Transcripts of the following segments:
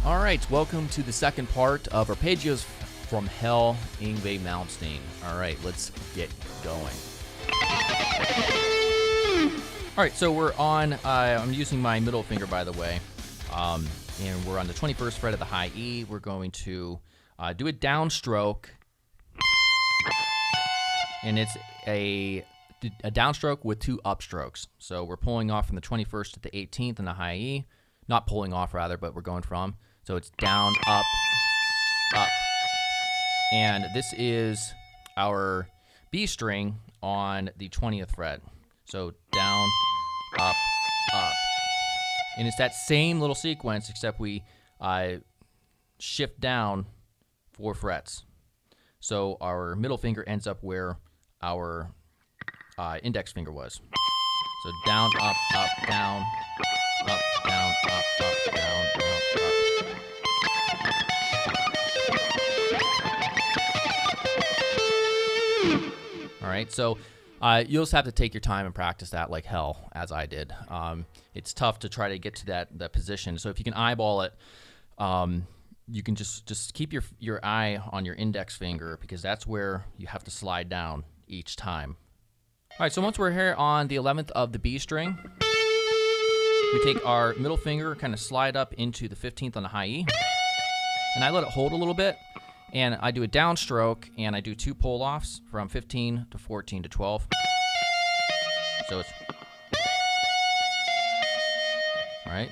All right, welcome to the second part of Arpeggios from Hell, Yngwie Malmsteen. All right, let's get going. All right, so we're on, I'm using my middle finger, by the way, and we're on the 21st fret of the high E. We're going to do a downstroke, and it's a downstroke with two upstrokes. So we're pulling off from the 21st to the 18th in the high E. Not pulling off, rather, but we're going from. So it's down, up, up. And this is our B string on the 20th fret. So down, up, up. And it's that same little sequence, except we shift down 4 frets. So our middle finger ends up where our index finger was. So down, up, down, up, down, up, down, up, up. All right, so you'll just have to take your time and practice that like hell, as I did. It's tough to try to get to that position. So if you can eyeball it, you can just keep your eye on your index finger, because that's where you have to slide down each time. All right, so once we're here on the 11th of the B string, we take our middle finger, kind of slide up into the 15th on the high E, and I let it hold a little bit, and I do a downstroke, and I do 2 pull-offs from 15 to 14 to 12. So it's... All right.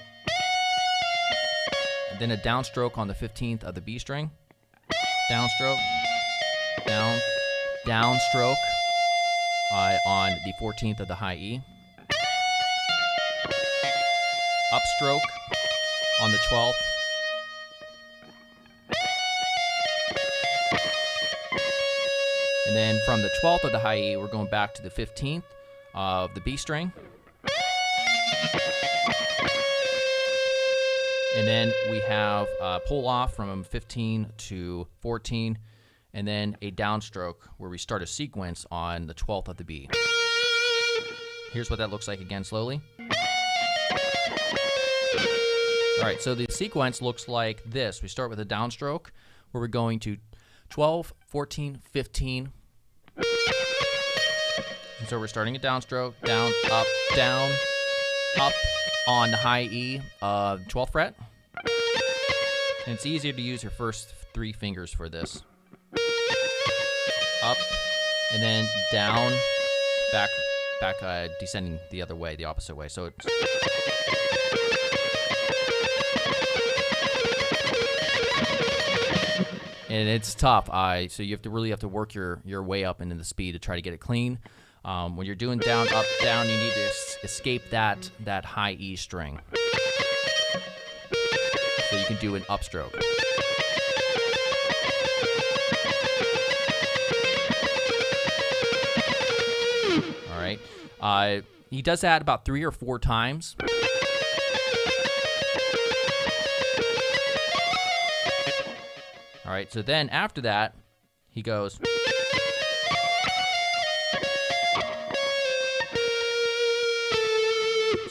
And then a downstroke on the 15th of the B string. Downstroke, down, downstroke on the 14th of the high E. Upstroke on the 12th. And then from the 12th of the high E, we're going back to the 15th of the B string. And then we have a pull off from 15 to 14, and then a downstroke where we start a sequence on the 12th of the B. Here's what that looks like again slowly. All right, so the sequence looks like this. We start with a downstroke where we're going to 12, 14, 15. And so we're starting a downstroke, down, up on the high E, 12th fret. And it's easier to use your first 3 fingers for this. Up, and then down, back, descending the other way, the opposite way. So it's... And it's tough. So you really have to work your way up into the speed to try to get it clean. When you're doing down, up, down, you need to escape that high E string. So you can do an upstroke. All right. He does that about 3 or 4 times. All right, so then after that, he goes.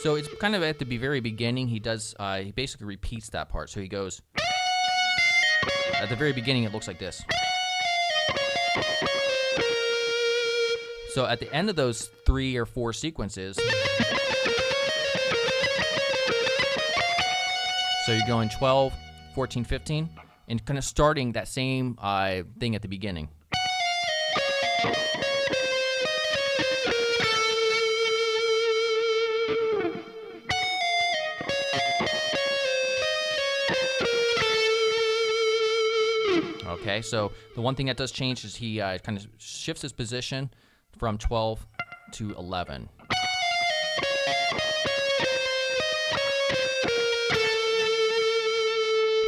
So it's kind of at the very beginning. He does. He basically repeats that part. So he goes. At the very beginning, it looks like this. So at the end of those 3 or 4 sequences, so you're going 12, 14, 15. And kind of starting that same thing at the beginning. Okay, so the one thing that does change is he kind of shifts his position from 12 to 11.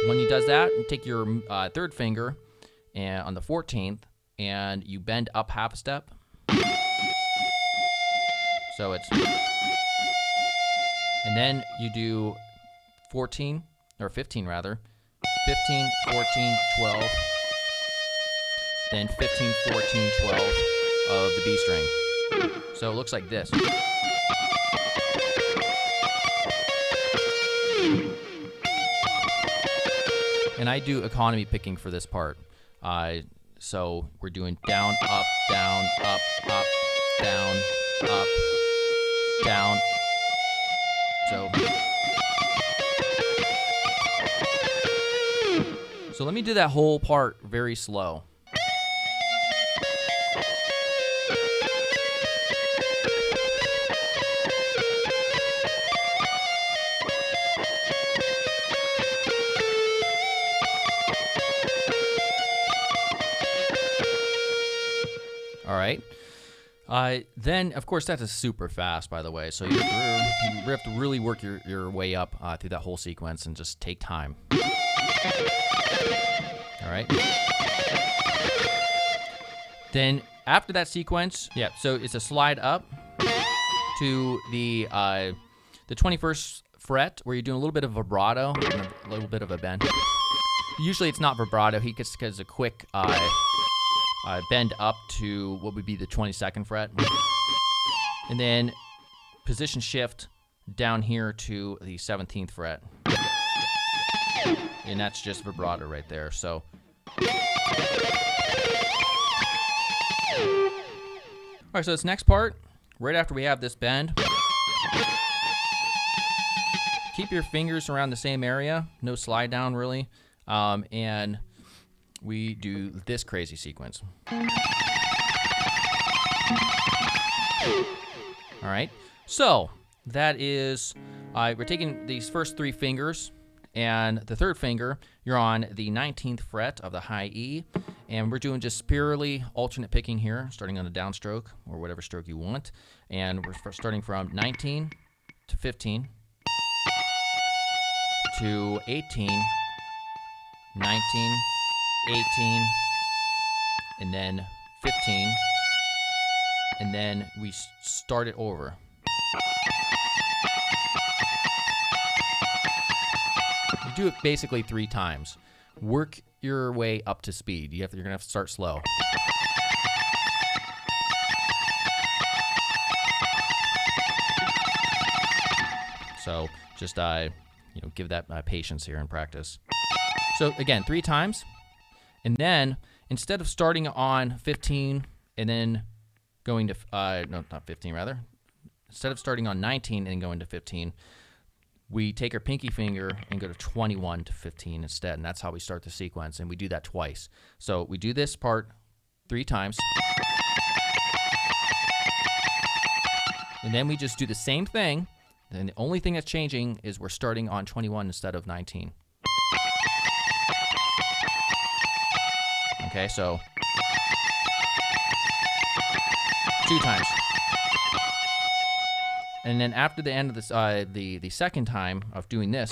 When he does that, you take your 3rd finger and on the 14th, and you bend up half a step. So it's... And then you do 14, or 15 rather. 15, 14, 12. Then 15, 14, 12 of the B string. So it looks like this. and I do economy picking for this part. So we're doing down, up, down, up, up, down, up, down. So let me do that whole part very slow. All right. Then, of course, that's super fast, by the way. So you have to really work your way up through that whole sequence and just take time. All right. Then after that sequence, yeah, so it's a slide up to the 21st fret where you're doing a little bit of vibrato and a little bit of a bend. Usually it's not vibrato. He gets a quick bend up to what would be the 22nd fret. And then position shift down here to the 17th fret. And that's just vibrato right there. So all right, so this next part, right after we have this bend, keep your fingers around the same area, no slide down really, and we do this crazy sequence. All right, so that is, we're taking these first 3 fingers, and the 3rd finger, you're on the 19th fret of the high E, and we're doing just purely alternate picking here, starting on the downstroke, or whatever stroke you want, and we're starting from 19 to 15 to 18, 19, 18, and then 15, and then we start it over. You do it basically 3 times. Work your way up to speed. You're gonna have to start slow. So just give that patience here in practice. So again, 3 times, and then instead of starting on 15 and then going to no, not 15 rather. Instead of starting on 19 and going to 15, we take our pinky finger and go to 21 to 15 instead, and that's how we start the sequence, and we do that twice. So we do this part 3 times, and then we just do the same thing, and the only thing that's changing is we're starting on 21 instead of 19. Okay, so 2 times. And then after the end of this, the second time of doing this,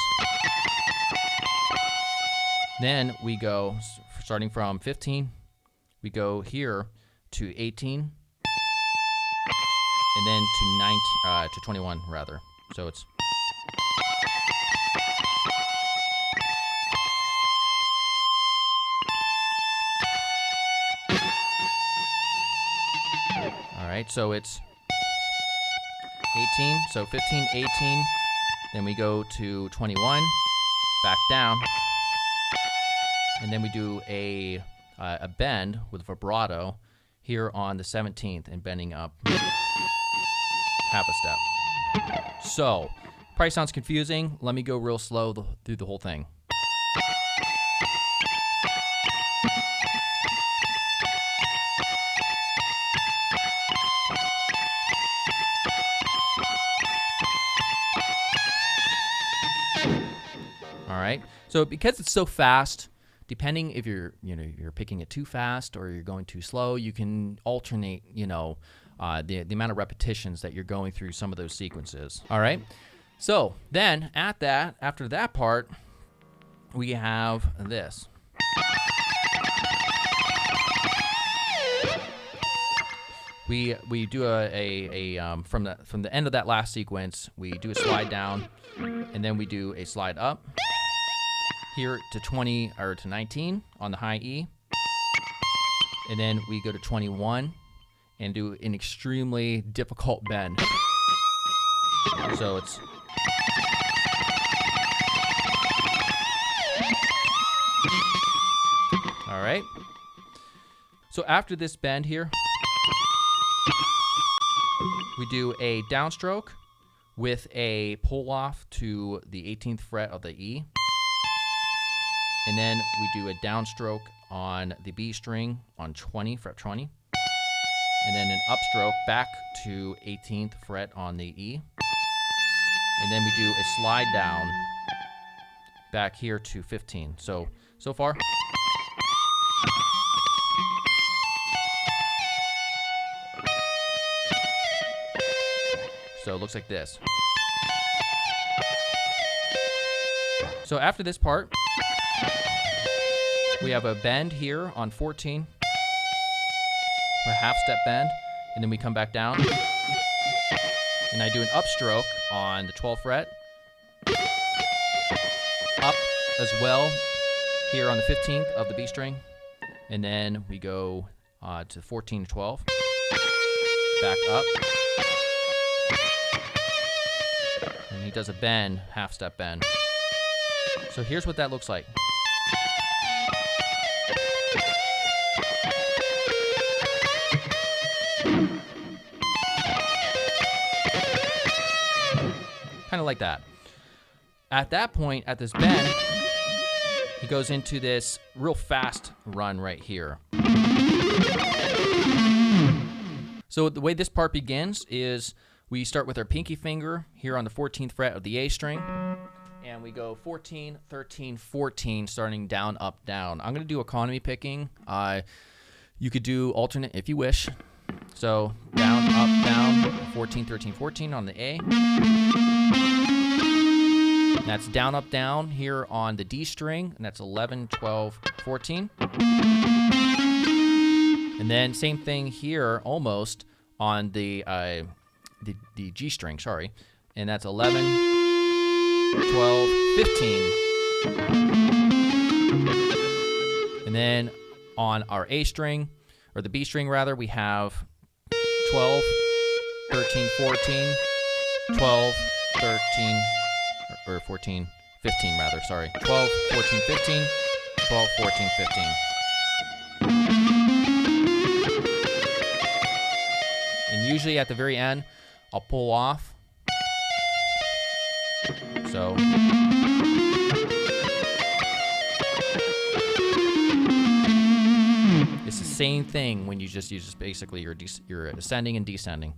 then we go, starting from 15, we go here to 18, and then to 19, to 21 rather. So it's all right. So it's 18, so 15, 18, then we go to 21, back down, and then we do a bend with vibrato here on the 17th and bending up half a step. So, probably sounds confusing. Let me go real slow through the whole thing. All right. So because it's so fast, depending if you're picking it too fast or you're going too slow, you can alternate, the amount of repetitions that you're going through some of those sequences. All right. So then after that part, we have this. We do from the end of that last sequence, we do a slide down, and then we do a slide up here to 20 or to 19 on the high E, and then we go to 21 and do an extremely difficult bend. So it's So after this bend here, we do a downstroke with a pull off to the 18th fret of the E. And then we do a downstroke on the B string on 20, fret 20. And then an upstroke back to 18th fret on the E. And then we do a slide down back here to 15. So far. So it looks like this. So after this part, we have a bend here on 14, a half step bend, and then we come back down. And I do an upstroke on the 12th fret, up as well here on the 15th of the B string, and then we go to 14 to 12, back up. And he does a bend, half step bend. So here's what that looks like. Kind of like that. At that point, at this bend, he goes into this real fast run right here. So the way this part begins is we start with our pinky finger here on the 14th fret of the A string, and we go 14, 13, 14, starting down, up, down. I'm going to do economy picking. You could do alternate if you wish. So down, up, down, 14, 13, 14 on the A. That's down, up, down here on the D string, and that's 11, 12, 14. And then same thing here almost on the G string, sorry. And that's 11, 12, 15. And then on our A string, or the B string rather, we have 12, 13, 14, 12, 13, or 14, 15 rather, sorry. 12, 14, 15, 12, 14, 15. And usually at the very end, I'll pull off. So. It's the same thing when you just basically you're ascending and descending.